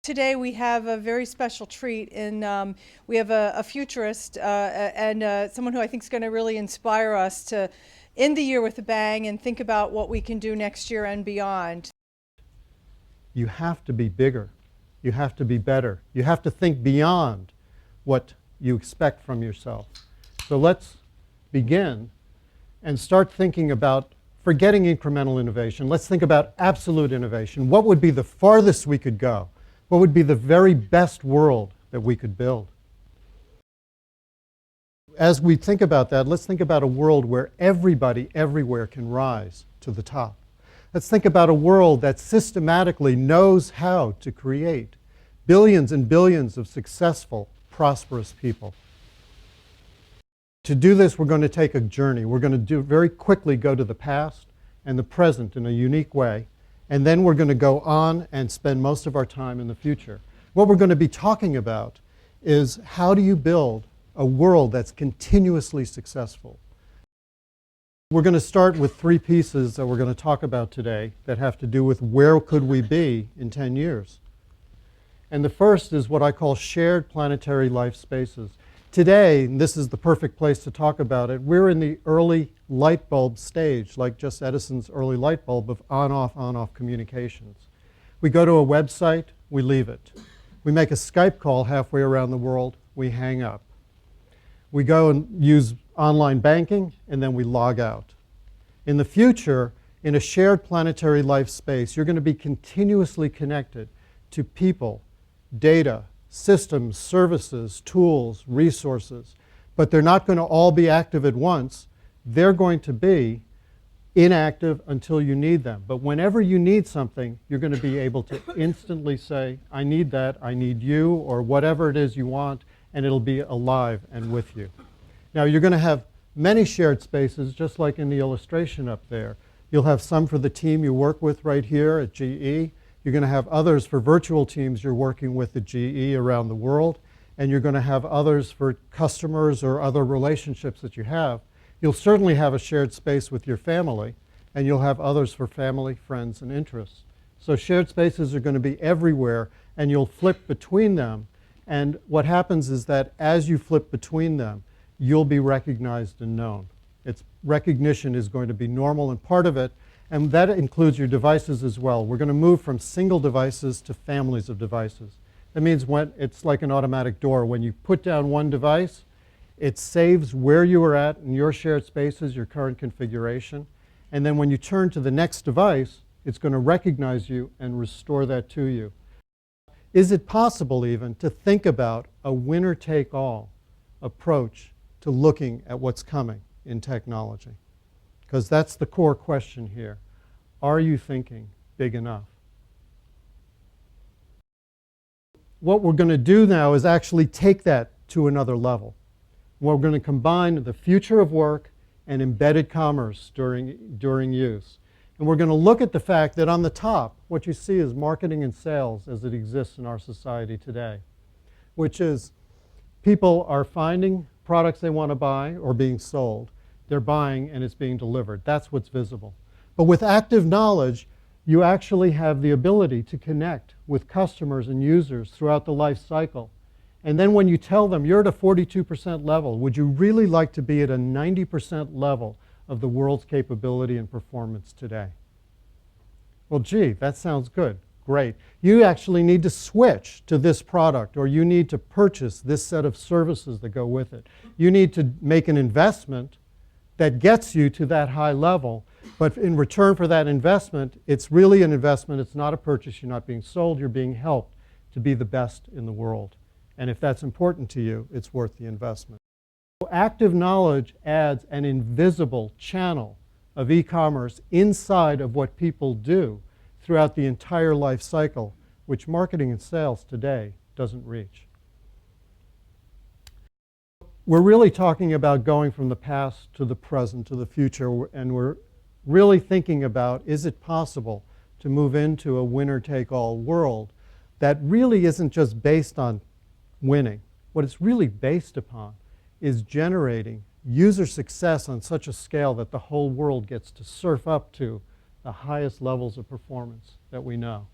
Today we have a very special treat, and we have a futurist and someone who I think is going to really inspire us to end the year with a bang and think about what we can do next year and beyond. You have to be bigger. You have to be better. You have to think beyond what you expect from yourself. So let's begin and start thinking about forgetting incremental innovation. Let's think about absolute innovation. What would be the farthest we could go? What would be the very best world that we could build? As we think about that, let's think about a world where everybody everywhere can rise to the top. Let's think about a world that systematically knows how to create billions and billions of successful, prosperous people. To do this, we're going to take a journey. We're going to very quickly go to the past and the present in a unique way. And then we're going to go on and spend most of our time in the future. What we're going to be talking about is how do you build a world that's continuously successful. We're going to start with 3 pieces that we're going to talk about today that have to do with where could we be in 10 years. And the first is what I call shared planetary life spaces. Today, and this is the perfect place to talk about it, we're in the early light bulb stage, like just Edison's early light bulb of on-off communications. We go to a website, we leave it. We make a Skype call halfway around the world, we hang up. We go and use online banking, and then we log out. In the future, in a shared planetary life space, you're going to be continuously connected to people, data, systems, services, tools, resources, but they're not going to all be active at once. They're going to be inactive until you need them. But whenever you need something, you're going to be able to instantly say, I need that, I need you, or whatever it is you want, and it'll be alive and with you. Now, you're going to have many shared spaces, just like in the illustration up there. You'll have some for the team you work with right here at GE. You're going to have others for virtual teams you're working with at GE around the world, and you're going to have others for customers or other relationships that you have. You'll certainly have a shared space with your family, and you'll have others for family, friends, and interests. So shared spaces are going to be everywhere, and you'll flip between them. And what happens is that as you flip between them, you'll be recognized and known. Recognition is going to be normal and part of it. And that includes your devices as well. We're going to move from single devices to families of devices. That means when it's like an automatic door. When you put down one device, it saves where you were at in your shared spaces, your current configuration. And then when you turn to the next device, it's going to recognize you and restore that to you. Is it possible even to think about a winner-take-all approach to looking at what's coming in technology? Because that's the core question here. Are you thinking big enough? What we're going to do now is actually take that to another level. We're going to combine the future of work and embedded commerce during use. And we're going to look at the fact that on the top, what you see is marketing and sales as it exists in our society today, which is people are finding products they want to buy or being sold. They're buying and it's being delivered. That's what's visible. But with active knowledge, you actually have the ability to connect with customers and users throughout the life cycle. And then when you tell them you're at a 42% level, would you really like to be at a 90% level of the world's capability and performance today? Well, gee, that sounds good. Great. You actually need to switch to this product, or you need to purchase this set of services that go with it. You need to make an investment that gets you to that high level, but in return for that investment, it's really an investment. It's not a purchase. You're not being sold. You're being helped to be the best in the world. And if that's important to you, it's worth the investment. So active knowledge adds an invisible channel of e-commerce inside of what people do throughout the entire life cycle, which marketing and sales today doesn't reach. We're really talking about going from the past to the present to the future, and we're really thinking about, is it possible to move into a winner-take-all world that really isn't just based on winning. What it's really based upon is generating user success on such a scale that the whole world gets to surf up to the highest levels of performance that we know.